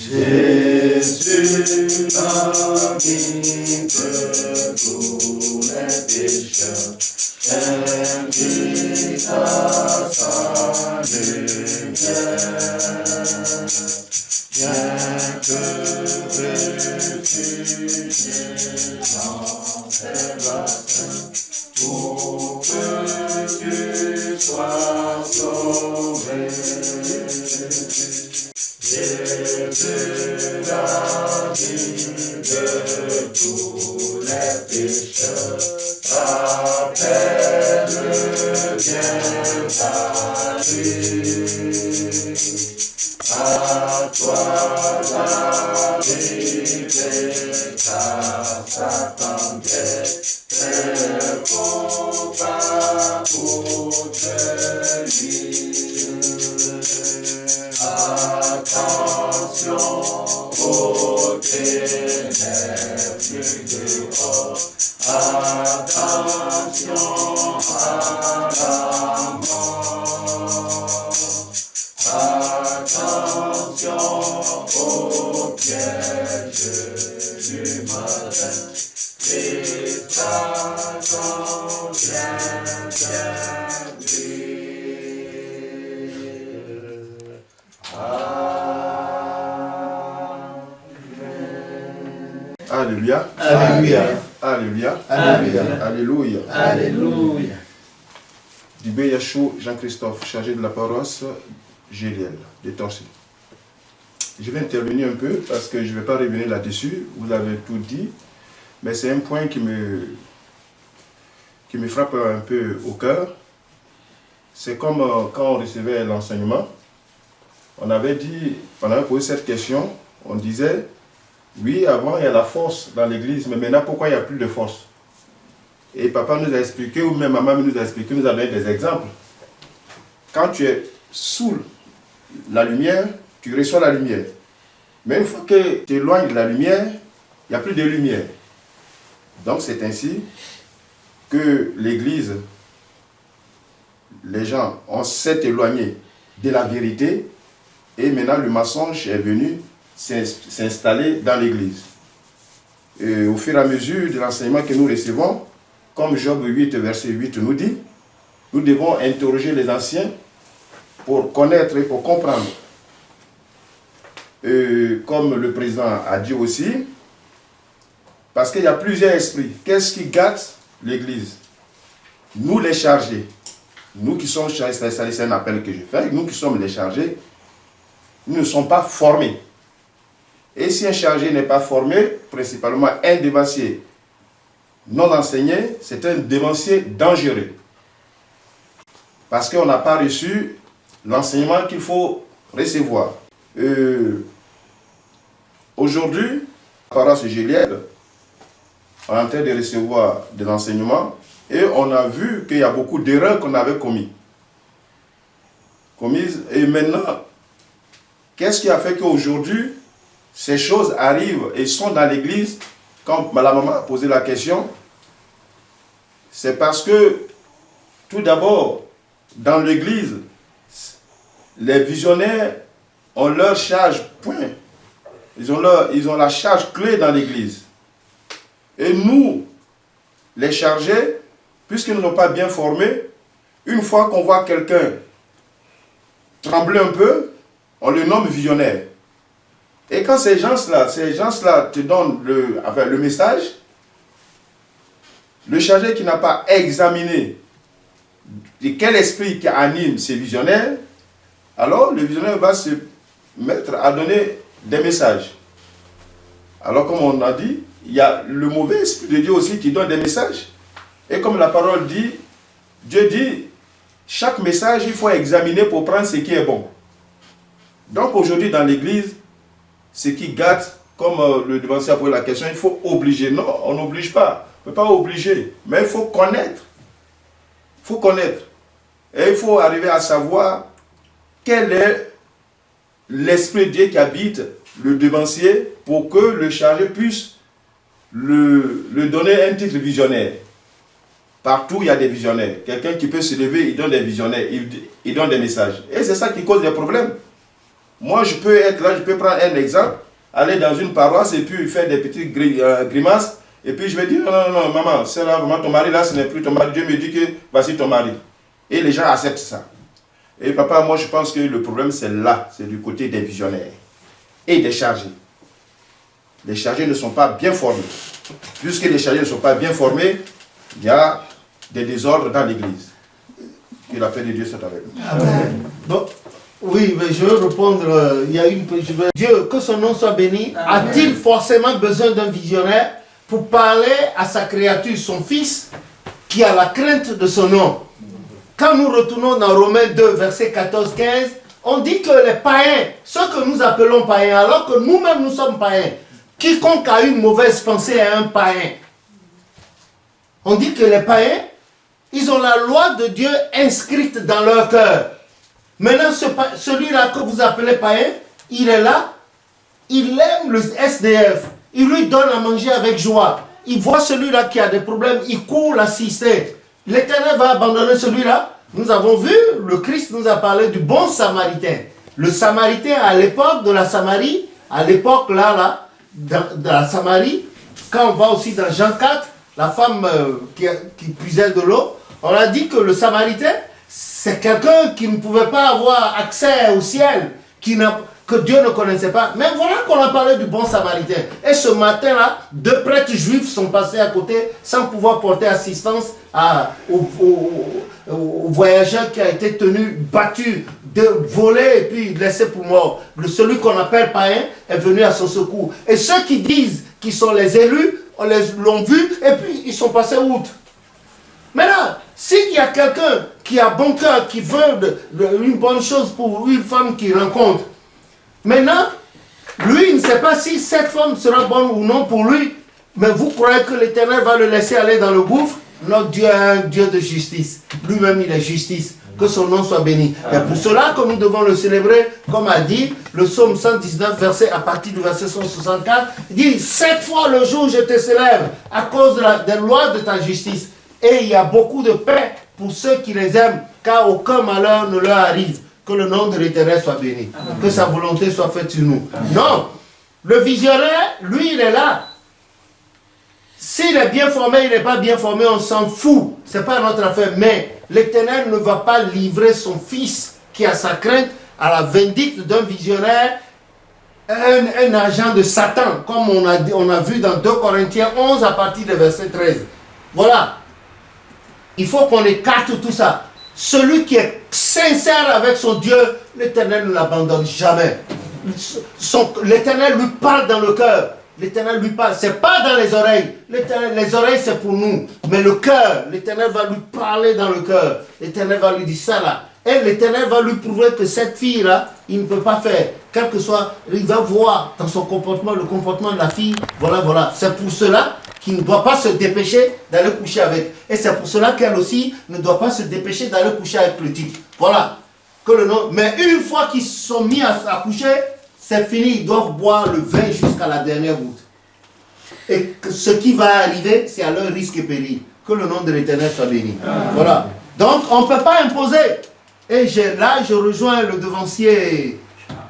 Jésus, l'ami de tous les pécheurs, invite à sa lumière. Viens te réfugier dans tes bassins pour que tu sois sauvé. Jésus, l'ami de tous les pécheurs, appelle bien à lui. À toi la vérité, car s'attendait tes combats pour te lire. Attention aux ténèbres dehors, attention à la mort, attention aux pièges du malin, et t'attends bien Alléluia. Alléluia. Alléluia. Alléluia. Alléluia. Alléluia. Dubé Yachou, Jean-Christophe, chargé de la paroisse Géliel, de Torcy. Je vais intervenir un peu parce que je ne vais pas revenir là-dessus, vous avez tout dit, mais c'est un point qui me frappe un peu au cœur. C'est comme quand on recevait l'enseignement, on avait posé cette question, on disait, oui, avant il y a la force dans l'église, mais maintenant pourquoi il n'y a plus de force? Et papa nous a expliqué, ou même maman nous a expliqué, nous a donné des exemples. Quand tu es sous la lumière, tu reçois la lumière. Mais une fois que tu t'éloignes de la lumière, il n'y a plus de lumière. Donc c'est ainsi que l'église, les gens s'est éloignés de la vérité et maintenant le mensonge est venu s'installer dans l'église. Au fur et à mesure de l'enseignement que nous recevons, comme Job 8, verset 8 nous dit, nous devons interroger les anciens pour connaître et pour comprendre. Comme le président a dit aussi, parce qu'il y a plusieurs esprits. Qu'est-ce qui gâte l'église? Nous les chargés. Nous qui sommes chargés, c'est un appel que je fais, nous qui sommes les chargés, nous ne sommes pas formés. Et si un chargé n'est pas formé, principalement un dévancier non enseigné, c'est un dévancier dangereux. Parce qu'on n'a pas reçu l'enseignement qu'il faut recevoir. Aujourd'hui, la paroisse Géliel, on est en train de recevoir de l'enseignement et on a vu qu'il y a beaucoup d'erreurs qu'on avait commises. Et maintenant, qu'est-ce qui a fait qu'aujourd'hui, ces choses arrivent et sont dans l'église? Quand la maman a posé la question, c'est parce que, tout d'abord, dans l'église, les visionnaires ont leur charge point. Ils ont la charge clé dans l'église. Et nous, les chargés, puisqu'ils ne sont pas bien formés, une fois qu'on voit quelqu'un trembler un peu, on le nomme visionnaire. Et quand ces gens-là te donnent le message, le chargé qui n'a pas examiné de quel esprit qui anime ces visionnaires, alors le visionnaire va se mettre à donner des messages. Alors comme on a dit, il y a le mauvais esprit de Dieu aussi qui donne des messages. Et comme la parole dit, Dieu dit, chaque message, il faut examiner pour prendre ce qui est bon. Donc aujourd'hui dans l'église, ce qui gâte, comme le devancier a posé la question, il faut obliger. Non, on n'oblige pas. On ne peut pas obliger. Mais il faut connaître. Il faut connaître. Et il faut arriver à savoir quel est l'esprit de Dieu qui habite le devancier pour que le chargé puisse le donner un titre visionnaire. Partout, il y a des visionnaires. Quelqu'un qui peut se lever, il donne des visionnaires, il donne des messages. Et c'est ça qui cause des problèmes. Moi, je peux être là, je peux prendre un exemple, aller dans une paroisse et puis faire des petites grimaces. Et puis je vais dire, non, maman, c'est là, vraiment, ton mari là, ce n'est plus ton mari. Dieu me dit que voici ton mari. Et les gens acceptent ça. Et papa, moi je pense que le problème c'est là, c'est du côté des visionnaires et des chargés. Les chargés ne sont pas bien formés. Puisque les chargés ne sont pas bien formés, il y a des désordres dans l'église. Que la paix de Dieu soit avec nous. Amen. Bon, oui, mais je veux répondre, Dieu, que son nom soit béni, a-t-il forcément besoin d'un visionnaire pour parler à sa créature, son fils, qui a la crainte de son nom? Quand nous retournons dans Romains 2, verset 14-15, on dit que les païens, ceux que nous appelons païens, alors que nous-mêmes nous sommes païens, quiconque a une mauvaise pensée est un païen. On dit que les païens, ils ont la loi de Dieu inscrite dans leur cœur. Maintenant, celui-là que vous appelez païen, il est là, il aime le SDF, il lui donne à manger avec joie. Il voit celui-là qui a des problèmes, il court l'assister. L'Éternel va abandonner celui-là. Nous avons vu, le Christ nous a parlé du bon Samaritain. Le Samaritain à l'époque de la Samarie, à l'époque là, de la Samarie, quand on va aussi dans Jean 4, la femme qui puisait de l'eau, on a dit que le Samaritain, c'est quelqu'un qui ne pouvait pas avoir accès au ciel, que Dieu ne connaissait pas. Mais voilà qu'on a parlé du bon Samaritain. Et ce matin-là, 2 prêtres juifs sont passés à côté sans pouvoir porter assistance au voyageur qui a été tenu, battu, volé et puis laissé pour mort. Celui qu'on appelle païen est venu à son secours. Et ceux qui disent qu'ils sont les élus, on l'ont vu et puis ils sont passés outre. Maintenant, s'il y a quelqu'un qui a bon cœur, qui veut une bonne chose pour une femme qu'il rencontre, maintenant, lui, il ne sait pas si cette femme sera bonne ou non pour lui, mais vous croyez que l'Éternel va le laisser aller dans le gouffre? Notre Dieu est un Dieu de justice. Lui-même, il est justice. Que son nom soit béni. Et pour cela que nous devons le célébrer, comme a dit le psaume 119, à partir du verset 164, il dit, 7 fois le jour je te célèbre à cause des lois de ta justice. Et il y a beaucoup de paix pour ceux qui les aiment, car aucun malheur ne leur arrive. Que le nom de l'Éternel soit béni. Que sa volonté soit faite sur nous. Non, le visionnaire, lui, il est là. S'il est bien formé, il n'est pas bien formé, on s'en fout. Ce n'est pas notre affaire. Mais l'Éternel ne va pas livrer son fils qui a sa crainte à la vindicte d'un visionnaire, un agent de Satan, comme on a vu dans 2 Corinthiens 11 à partir du verset 13. Voilà. Il faut qu'on écarte tout ça. Celui qui est sincère avec son Dieu, l'Éternel ne l'abandonne jamais. L'Éternel lui parle dans le cœur. L'Éternel lui parle. Ce n'est pas dans les oreilles. Les oreilles, c'est pour nous. Mais le cœur, l'Éternel va lui parler dans le cœur. L'Éternel va lui dire ça là. Et l'Éternel va lui prouver que cette fille-là, il ne peut pas faire. Quel que soit, il va voir dans son comportement, le comportement de la fille. Voilà. C'est pour cela qu'il ne doit pas se dépêcher d'aller coucher avec. Et c'est pour cela qu'elle aussi ne doit pas se dépêcher d'aller coucher avec le type. Voilà. Que le nom. Mais une fois qu'ils sont mis à coucher, c'est fini. Ils doivent boire le vin jusqu'à la dernière goutte. Et que ce qui va arriver, c'est à leur risque et péril. Que le nom de l'Éternel soit béni. Voilà. Donc, on ne peut pas imposer. Et là, je rejoins le devancier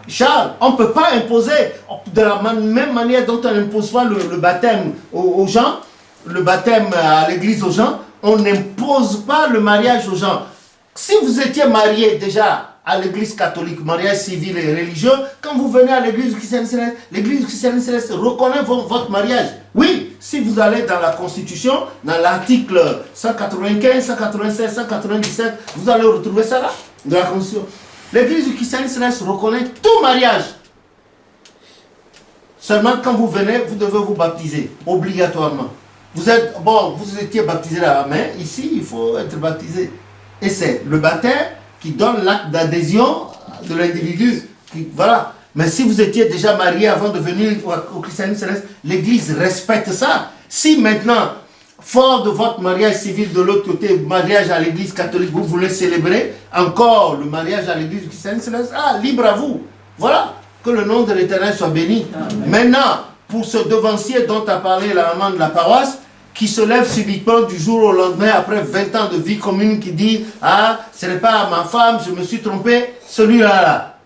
Charles. On ne peut pas imposer de la même manière dont on n'impose pas le baptême aux gens, le baptême à l'église aux gens, on n'impose pas le mariage aux gens. Si vous étiez marié déjà à l'église catholique, mariage civil et religieux, quand vous venez à l'église chrétienne céleste, l'église chrétienne céleste reconnaît votre mariage. Oui, si vous allez dans la Constitution, dans l'article 195, 196, 197, vous allez retrouver ça là, dans la Constitution. L'église chrétienne céleste reconnaît tout mariage. Seulement quand vous venez, vous devez vous baptiser, obligatoirement. Vous étiez baptisé là, mais ici, il faut être baptisé. Et c'est le baptême qui donne l'acte d'adhésion de l'individu. Voilà. Mais si vous étiez déjà marié avant de venir au christianisme céleste, l'église respecte ça. Si maintenant, fort de votre mariage civil de l'autre côté, mariage à l'église catholique, vous voulez célébrer encore le mariage à l'église christianisme céleste, libre à vous. Voilà. Que le nom de l'Éternel soit béni. Amen. Maintenant, pour ce devancier dont a parlé la maman de la paroisse, qui se lève subitement du jour au lendemain après 20 ans de vie commune, qui dit « Ah, ce n'est pas ma femme, je me suis trompé », celui-là, là.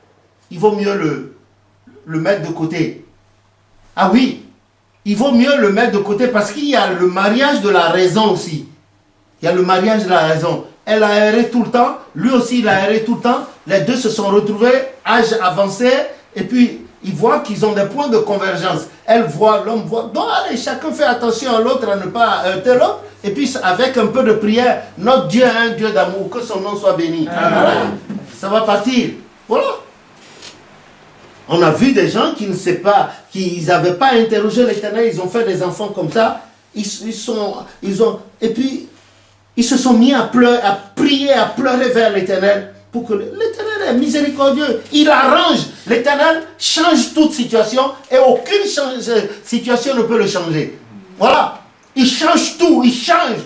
il vaut mieux le mettre de côté. Ah oui, il vaut mieux le mettre de côté parce qu'il y a le mariage de la raison aussi. Il y a le mariage de la raison. Elle a erré tout le temps, lui aussi il a erré tout le temps. Les deux se sont retrouvés, âge avancé, et puis ils voient qu'ils ont des points de convergence. Elle voit, l'homme voit. Donc allez, chacun fait attention à l'autre, à ne pas heurter l'autre. Et puis avec un peu de prière, notre Dieu est un Dieu d'amour, que son nom soit béni. Voilà. Ça va partir. Voilà. On a vu des gens qui ne sait pas, qui n'avaient pas interrogé l'Éternel, ils ont fait des enfants comme ça. Et puis ils se sont mis à pleurer, à prier, à pleurer vers l'Éternel. Pour que l'Éternel est miséricordieux. Il arrange. L'Éternel change toute situation et aucune situation ne peut le changer. Voilà. Il change tout. Il change.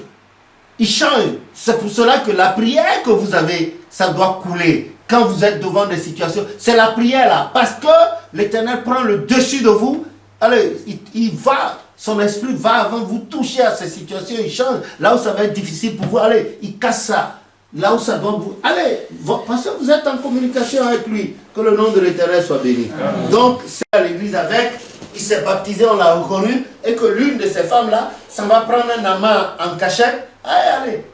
Il change. C'est pour cela que la prière que vous avez, ça doit couler. Quand vous êtes devant des situations, c'est la prière là. Parce que l'Éternel prend le dessus de vous. Allez, il va, son esprit va avant vous toucher à ces situations. Il change. Là où ça va être difficile pour vous, allez, il casse ça. Là où ça doit vous... Allez, parce que vous êtes en communication avec lui. Que le nom de l'Éternel soit béni. Donc, c'est à l'église avec, il s'est baptisé, on l'a reconnu, et que l'une de ces femmes-là, ça va prendre un amas en cachette. Allez,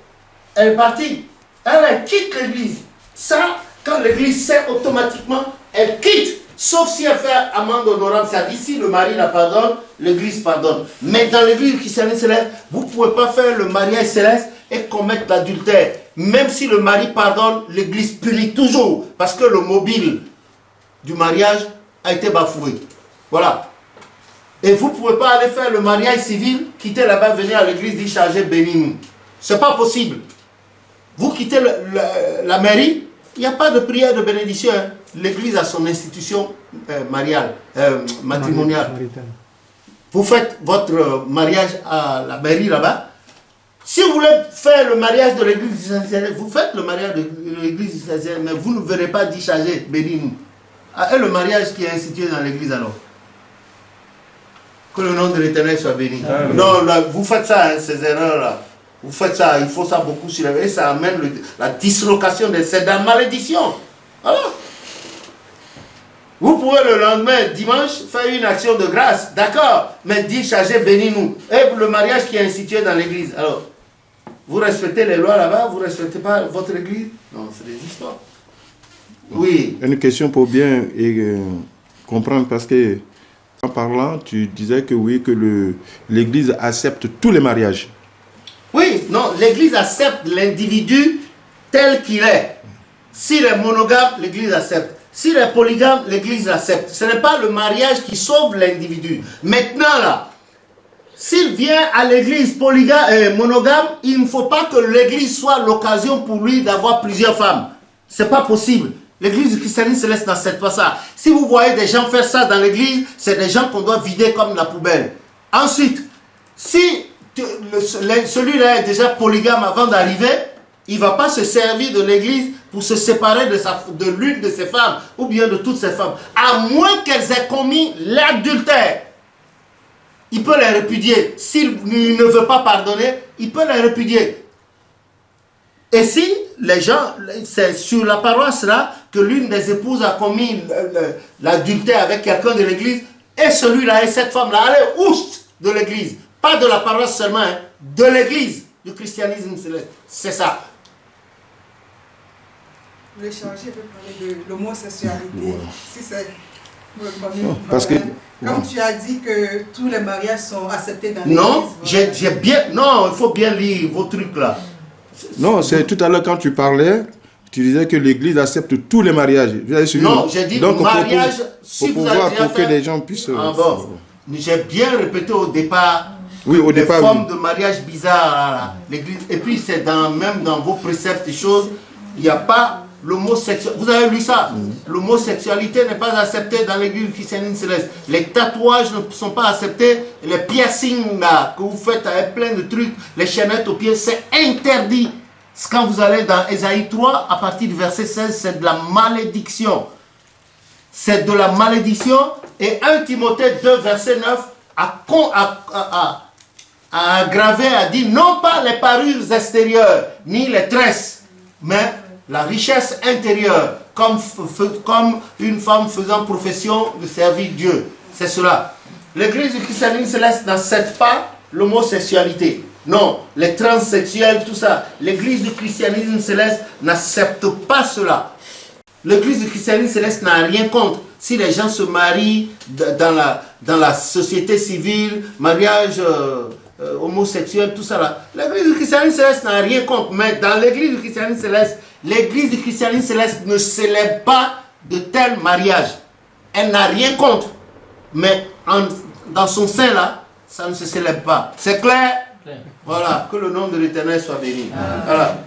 elle est partie. Elle quitte l'église. Ça, quand l'église sait automatiquement, elle quitte. Sauf si elle fait amende honorable, ça dit si le mari la pardonne, l'église pardonne. Mais dans l'église chrétienne céleste, vous ne pouvez pas faire le mariage céleste et commettre l'adultère. Même si le mari pardonne, l'église punit toujours. Parce que le mobile du mariage a été bafoué. Voilà. Et vous ne pouvez pas aller faire le mariage civil, quitter là-bas, venir à l'église, dire charger, bénis-nous. Ce n'est pas possible. Vous quittez la mairie, il n'y a pas de prière de bénédiction. Hein. L'église a son institution matrimoniale. Vous faites votre mariage à la mairie là-bas. Si vous voulez faire le mariage de l'église, vous faites le mariage de l'église, mais vous ne verrez pas dire charger, bénis-nous. Et le mariage qui est institué dans l'église alors? Que le nom de l'Éternel soit béni. Non, là, vous faites ça, hein, ces erreurs-là. Vous faites ça, il faut ça beaucoup sur et ça amène la dislocation, c'est de la malédiction. Voilà. Vous pouvez le lendemain, dimanche, faire une action de grâce, d'accord, mais dire charger, bénis-nous. Et le mariage qui est institué dans l'église, alors, vous respectez les lois là-bas, vous ne respectez pas votre église? Non, c'est des histoires. Oui. Une question pour bien comprendre, parce que en parlant, tu disais que oui, que l'église accepte tous les mariages. Oui, non, l'église accepte l'individu tel qu'il est. S'il est monogame, l'église accepte. S'il est polygame, l'église accepte. Ce n'est pas le mariage qui sauve l'individu. Maintenant là, s'il vient à l'église monogame, il ne faut pas que l'église soit l'occasion pour lui d'avoir plusieurs femmes. Ce n'est pas possible. L'église christiane céleste n'accepte pas ça. Si vous voyez des gens faire ça dans l'église, c'est des gens qu'on doit vider comme la poubelle. Ensuite, si celui-là est déjà polygame avant d'arriver, il ne va pas se servir de l'église pour se séparer de l'une de ses femmes ou bien de toutes ses femmes. À moins qu'elles aient commis l'adultère. Il peut les répudier. S'il ne veut pas pardonner, il peut les répudier. Et si les gens, c'est sur la paroisse là que l'une des épouses a commis l'adultère avec quelqu'un de l'église, et celui-là et cette femme-là, allez, oust de l'église. Pas de la paroisse seulement, hein, de l'église, du christianisme céleste. C'est ça. Je voulais changer, je vais parler de l'homosexualité. Voilà. Si c'est parce que, comme tu as dit que tous les mariages sont acceptés dans l'église. Non, voilà. j'ai bien. Non, il faut bien lire vos trucs là. non, c'est tout à l'heure quand tu parlais, tu disais que l'église accepte tous les mariages. Non, j'ai dit donc, mariage, pour pouvoir, pour que les gens puissent... Ah bon. J'ai bien répété au départ. Oui, au départ, formes oui. de mariage bizarres, l'église. Et puis c'est même dans vos préceptes et choses, il n'y a pas l'homosexualité. Vous avez lu ça? L'homosexualité n'est pas acceptée dans l'église chrétienne céleste. Les tatouages ne sont pas acceptés. Les piercings là, que vous faites avec plein de trucs, les chaînettes aux pieds, c'est interdit. Quand vous allez dans Ésaïe 3, à partir du verset 16, c'est de la malédiction. C'est de la malédiction. Et 1 Timothée 2, verset 9, a aggravé, a dit non pas les parures extérieures, ni les tresses, mais la richesse intérieure, comme une femme faisant profession de servir Dieu. C'est cela. L'église du christianisme céleste n'accepte pas l'homosexualité. Non, les transsexuels, tout ça. L'église du christianisme céleste n'accepte pas cela. L'église du christianisme céleste n'a rien contre. Si les gens se marient dans la société civile, mariage homosexuel, tout ça là. L'église du christianisme céleste n'a rien contre. Mais dans l'église du christianisme céleste, l'église du christianisme céleste ne célèbre pas de tels mariages. Elle n'a rien contre. Mais dans son sein là, ça ne se célèbre pas. C'est clair? Voilà, que le nom de l'Éternel soit béni. Voilà.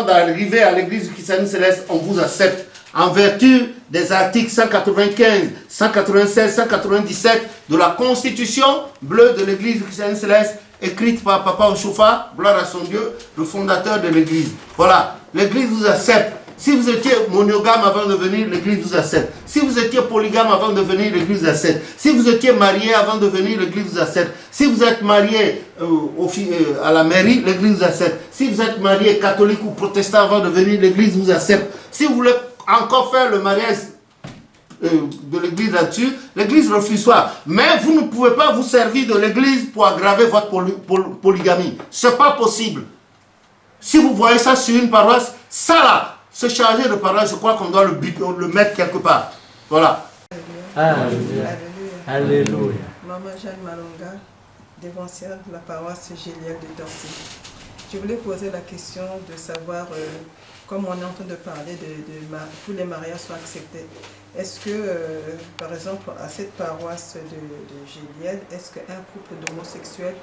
D'arriver à l'église du christianisme céleste, on vous accepte en vertu des articles 195, 196, 197 de la Constitution bleue de l'église du christianisme céleste, écrite par Papa Oshofa, gloire à son Dieu, le fondateur de l'église. Voilà, l'église vous accepte. Si vous étiez monogame avant de venir, l'église vous accepte. Si vous étiez polygame avant de venir, l'église vous accepte. Si vous étiez marié avant de venir, l'église vous accepte. Si vous êtes marié à la mairie, l'église vous accepte. Si vous êtes marié catholique ou protestant avant de venir, l'église vous accepte. Si vous voulez encore faire le mariage de l'église là-dessus, l'église refuse pas. Mais vous ne pouvez pas vous servir de l'église pour aggraver votre polygamie. C'est pas possible. Si vous voyez ça sur une paroisse, ça là, se charger de paroisse, je crois qu'on doit le mettre quelque part. Voilà. Alléluia. Alléluia. Maman Jeanne Malonga, dévancière de la paroisse Gélière de Torcy. Je voulais poser la question de savoir, comme on est en train de parler tous les mariages sont acceptés, est-ce que, par exemple, à cette paroisse de Gélière, est-ce qu'un couple d'homosexuels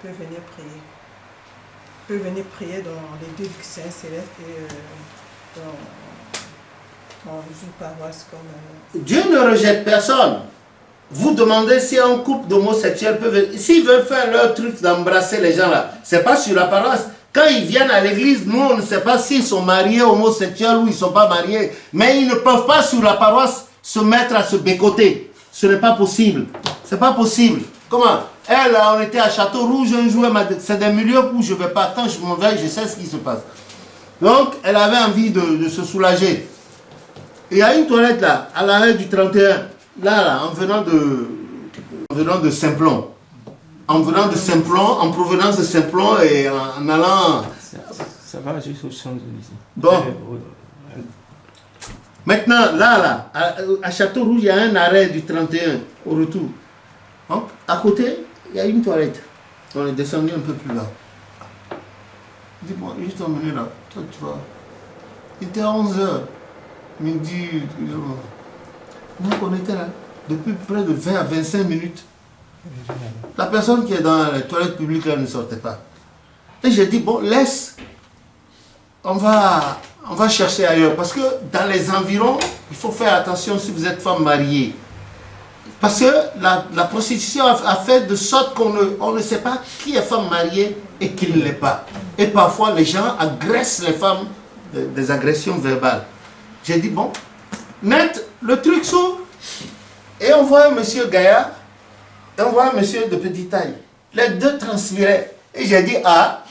peut venir prier? Peut venir prier dans l'église du Christian céleste et dans une paroisse comme... Dieu ne rejette personne. Vous demandez si un couple d'homosexuels peut venir. S'ils veulent faire leur truc d'embrasser les gens là, c'est pas sur la paroisse. Quand ils viennent à l'église, nous on ne sait pas s'ils sont mariés homosexuels ou ils ne sont pas mariés. Mais ils ne peuvent pas sur la paroisse se mettre à se bécoter. Ce n'est pas possible. C'est pas possible. Comment? Elle, on était à Château Rouge un jour, c'est des milieux où je ne vais pas. Quand je m'en vais, je sais ce qui se passe. Donc, elle avait envie de se soulager. Il y a une toilette là, à l'arrêt du 31, là, en venant de Simplon. En venant de Simplon, en provenance de Simplon et en allant... Ça va jusqu'au Champs-Élysées. Bon. Maintenant, là, à Château Rouge, il y a un arrêt du 31 au retour. Donc, à côté, il y a une toilette. On est descendu un peu plus là. Dis-moi, juste emmener là. Toi, tu vois. Il était à 11h. Midi. Donc, on était là. Depuis près de 20 à 25 minutes. La personne qui est dans les toilettes publiques là ne sortait pas. Et j'ai dit, bon, laisse. On va chercher ailleurs. Parce que dans les environs, il faut faire attention si vous êtes femme mariée. Parce que la prostitution a fait de sorte qu'on ne sait pas qui est femme mariée et qui ne l'est pas. Et parfois, les gens agressent les femmes, des agressions verbales. J'ai dit, bon, net, le truc s'ouvre. Et on voit un monsieur Gaïa, et on voit un monsieur de petite taille. Les deux transpiraient. Et j'ai dit, ah.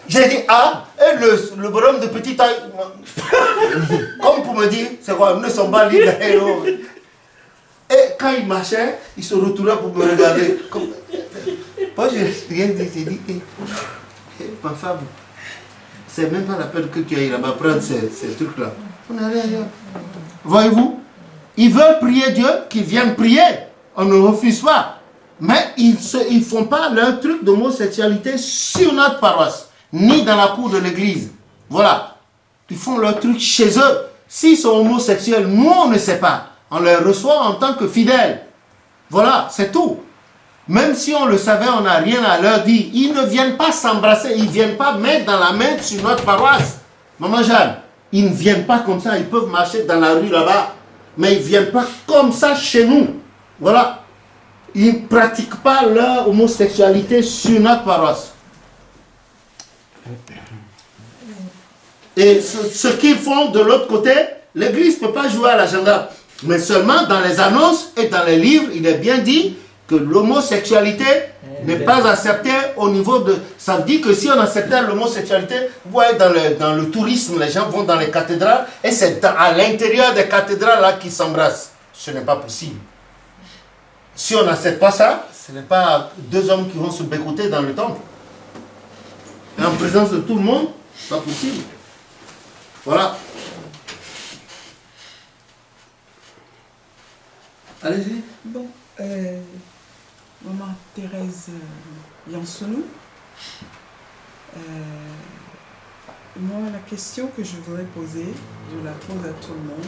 J'ai dit, ah. Et le bonhomme de petite taille, comme pour me dire, c'est quoi, ils ne sont pas libres. Et quand il marchait, il se retournait pour me regarder. Moi, je rien dit, j'ai dit, ma femme, c'est même pas la peine que tu ailles là-bas prendre ces trucs-là. On est allé ailleurs. Voyez-vous, ils veulent prier Dieu, qu'ils viennent prier. On ne refuse pas. Mais ils ne font pas leur truc d'homosexualité sur notre paroisse, ni dans la cour de l'église. Voilà. Ils font leur truc chez eux. S'ils sont homosexuels, nous, on ne sait pas. On les reçoit en tant que fidèles. Voilà, c'est tout. Même si on le savait, on n'a rien à leur dire. Ils ne viennent pas s'embrasser, ils ne viennent pas mettre dans la main sur notre paroisse. Maman Jeanne, ils ne viennent pas comme ça, ils peuvent marcher dans la rue là-bas, mais ils ne viennent pas comme ça chez nous. Voilà. Ils ne pratiquent pas leur homosexualité sur notre paroisse. Et ce qu'ils font de l'autre côté, l'église ne peut pas jouer à l'agenda. Mais seulement dans les annonces et dans les livres, il est bien dit que l'homosexualité n'est pas accepté au niveau de... Ça veut dire que si on acceptait l'homosexualité, vous voyez dans le tourisme, les gens vont dans les cathédrales et c'est à l'intérieur des cathédrales là qu'ils s'embrassent. Ce n'est pas possible. Si on n'accepte pas ça, ce n'est pas deux hommes qui vont se bécoter dans le temple. Et en présence de tout le monde, c'est pas possible. Voilà. Allez-y. Bon, Maman Thérèse Yansonou, moi la question que je voudrais poser, je la pose à tout le monde,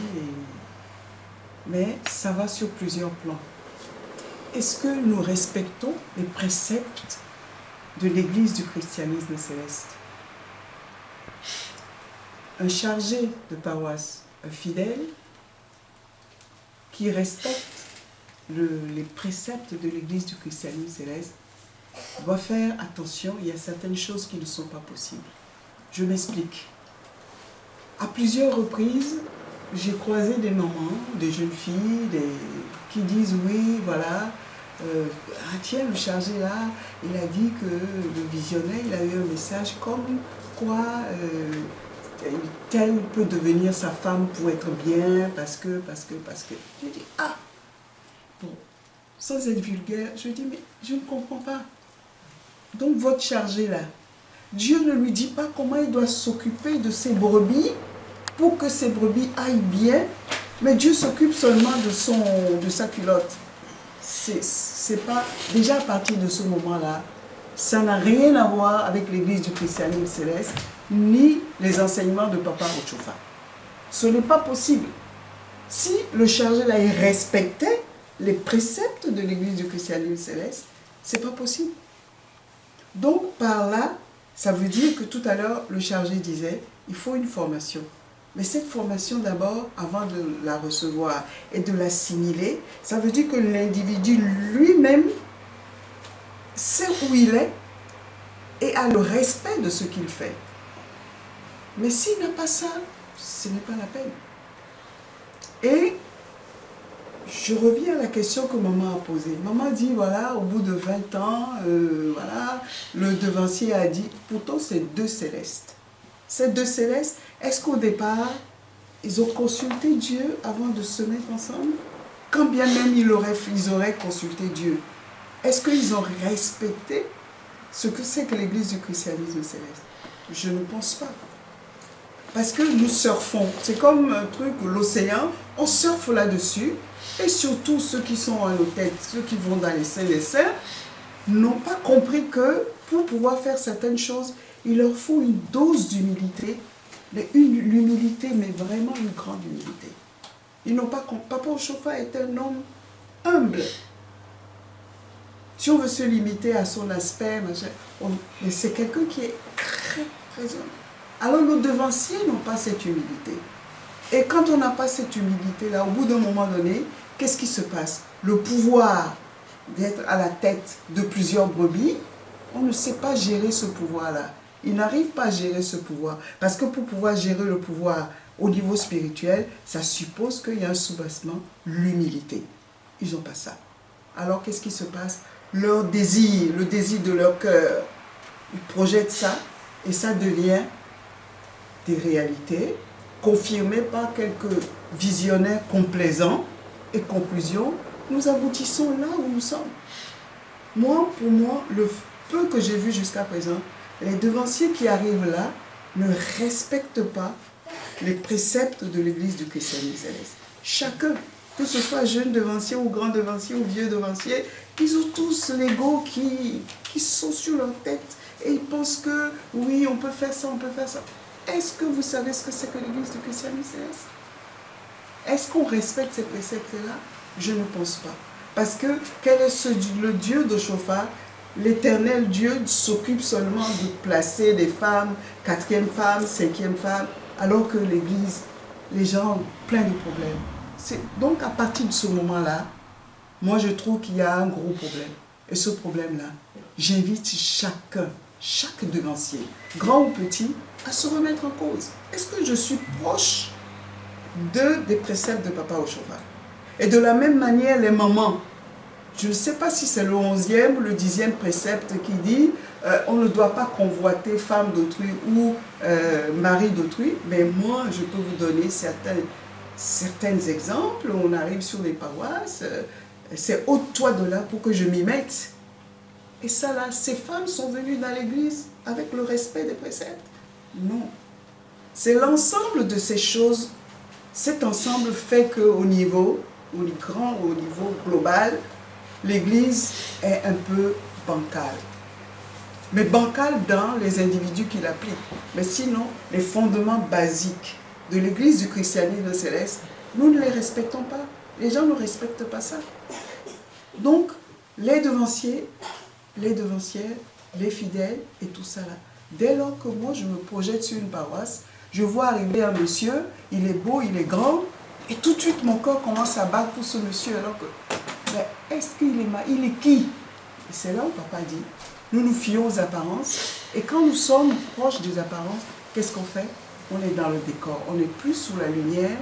mais ça va sur plusieurs plans. Est-ce que nous respectons les préceptes de l'Église du christianisme céleste? Un chargé de paroisse, un fidèle, qui respecte les préceptes de l'Église du christianisme céleste, doit faire attention, il y a certaines choses qui ne sont pas possibles. Je m'explique. À plusieurs reprises, j'ai croisé des mamans, des jeunes filles, qui disent oui, voilà, tiens, le chargé là, il a dit que le visionnaire, il a eu un message comme quoi tel peut devenir sa femme pour être bien, parce que. Je dis, ah, bon, sans être vulgaire, je dis, mais je ne comprends pas. Donc votre chargé là, Dieu ne lui dit pas comment il doit s'occuper de ses brebis pour que ses brebis aillent bien, mais Dieu s'occupe seulement de sa culotte. C'est pas, déjà à partir de ce moment-là, ça n'a rien à voir avec l'Église du christianisme céleste, ni les enseignements de Papa Ochofa. Ce n'est pas possible. Si le chargé là, il respectait les préceptes de l'Église du christianisme céleste, c'est pas possible. Donc par là, ça veut dire que tout à l'heure, le chargé disait, il faut une formation. Mais cette formation d'abord, avant de la recevoir et de l'assimiler, ça veut dire que l'individu lui-même sait où il est et a le respect de ce qu'il fait. Mais s'il n'a pas ça, ce n'est pas la peine. Et je reviens à la question que maman a posée. Maman dit, voilà, au bout de 20 ans, voilà, le devancier a dit, pourtant c'est deux célestes. Ces deux célestes, est-ce qu'au départ, ils ont consulté Dieu avant de se mettre ensemble? Quand bien même ils auraient consulté Dieu, est-ce qu'ils ont respecté ce que c'est que l'Église du christianisme céleste? Je ne pense pas. Parce que nous surfons. C'est comme un truc, l'océan, on surfe là-dessus. Et surtout ceux qui sont à nos têtes, ceux qui vont dans les saints des saints, n'ont pas compris que pour pouvoir faire certaines choses, il leur faut une dose d'humilité. L'humilité, mais vraiment une grande humilité. Ils n'ont pas compris. Papa Ochofa est un homme humble. Si on veut se limiter à son aspect, mais c'est quelqu'un qui est très, très humble. Alors nos devanciers n'ont pas cette humilité. Et quand on n'a pas cette humilité-là, au bout d'un moment donné, qu'est-ce qui se passe? Le pouvoir d'être à la tête de plusieurs brebis, on ne sait pas gérer ce pouvoir-là. Ils n'arrivent pas à gérer ce pouvoir. Parce que pour pouvoir gérer le pouvoir au niveau spirituel, ça suppose qu'il y a un soubassement, l'humilité. Ils n'ont pas ça. Alors qu'est-ce qui se passe? Leur désir, le désir de leur cœur, ils projettent ça et ça devient des réalités confirmées par quelques visionnaires complaisants et conclusions. Nous aboutissons là où nous sommes. Moi, pour moi, le peu que j'ai vu jusqu'à présent, les devanciers qui arrivent là ne respectent pas les préceptes de l'Église du christianisme céleste. Chacun, que ce soit jeune devancier ou grand devancier ou vieux devancier, ils ont tous l'ego qui sont sur leur tête et ils pensent que oui, on peut faire ça, on peut faire ça. Est-ce que vous savez ce que c'est que l'Église du christianisme céleste? Est-ce qu'on respecte ces préceptes-là? Je ne pense pas. Parce que quel est le Dieu d'Ochofa? L'éternel Dieu s'occupe seulement de placer des femmes, 4e femme, 5e femme, alors que l'Église, les gens ont plein de problèmes. Donc à partir de ce moment-là, moi je trouve qu'il y a un gros problème. Et ce problème-là, j'invite chacun, chaque devancier, grand ou petit, à se remettre en cause. Est-ce que je suis proche des préceptes de Papa Ochofa? Et de la même manière, les mamans, Je ne sais pas si c'est le 11e ou le 10e précepte qui dit on ne doit pas convoiter femme d'autrui ou mari d'autrui, mais moi je peux vous donner certains exemples. On arrive sur les paroisses, c'est ôte-toi de là pour que je m'y mette. Et ça là, ces femmes sont venues dans l'église avec le respect des préceptes? Non. C'est l'ensemble de ces choses, cet ensemble fait qu'au niveau global, l'église est un peu bancale. Mais bancale dans les individus qui l'appliquent. Mais sinon, les fondements basiques de l'église du christianisme céleste, nous ne les respectons pas. Les gens ne respectent pas ça. Donc, les devanciers, les devancières, les fidèles et tout ça là. Dès lors que moi je me projette sur une paroisse, je vois arriver un monsieur, il est beau, il est grand, et tout de suite mon corps commence à battre pour ce monsieur alors que, mais est-ce qu'il est il est qui? Et c'est là où papa dit, nous nous fions aux apparences, et quand nous sommes proches des apparences, qu'est-ce qu'on fait? On est dans le décor, on n'est plus sous la lumière,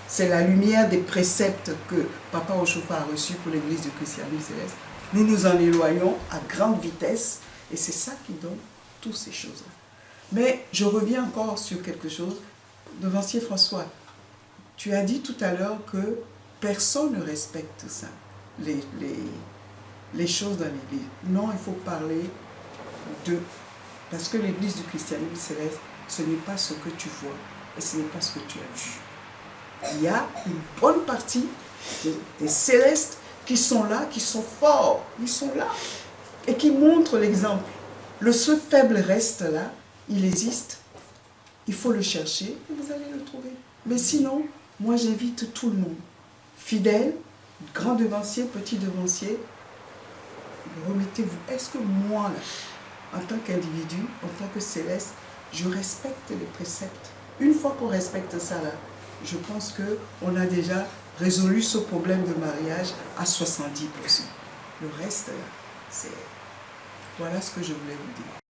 c'est la lumière des préceptes que papa Oshofa a reçus pour l'église du christianisme céleste. Nous nous en éloignons à grande vitesse, et c'est ça qui donne toutes ces choses-là. Mais je reviens encore sur quelque chose. Devancier François, tu as dit tout à l'heure que personne ne respecte ça, les choses dans l'église. Non, il faut parler de... Parce que l'église du christianisme céleste, ce n'est pas ce que tu vois, et ce n'est pas ce que tu as vu. Il y a une bonne partie des célestes qui sont là, qui sont forts, ils sont là, et qui montrent l'exemple. Ce faible reste là, il existe, il faut le chercher, et vous allez le trouver. Mais sinon, moi j'invite tout le monde, fidèles, grands devanciers, petits devanciers, remettez-vous. Est-ce que moi, là, en tant qu'individu, en tant que céleste, je respecte les préceptes? Une fois qu'on respecte ça là, je pense qu'on a déjà résolu ce problème de mariage à 70%. Le reste là, c'est... Voilà ce que je voulais vous dire.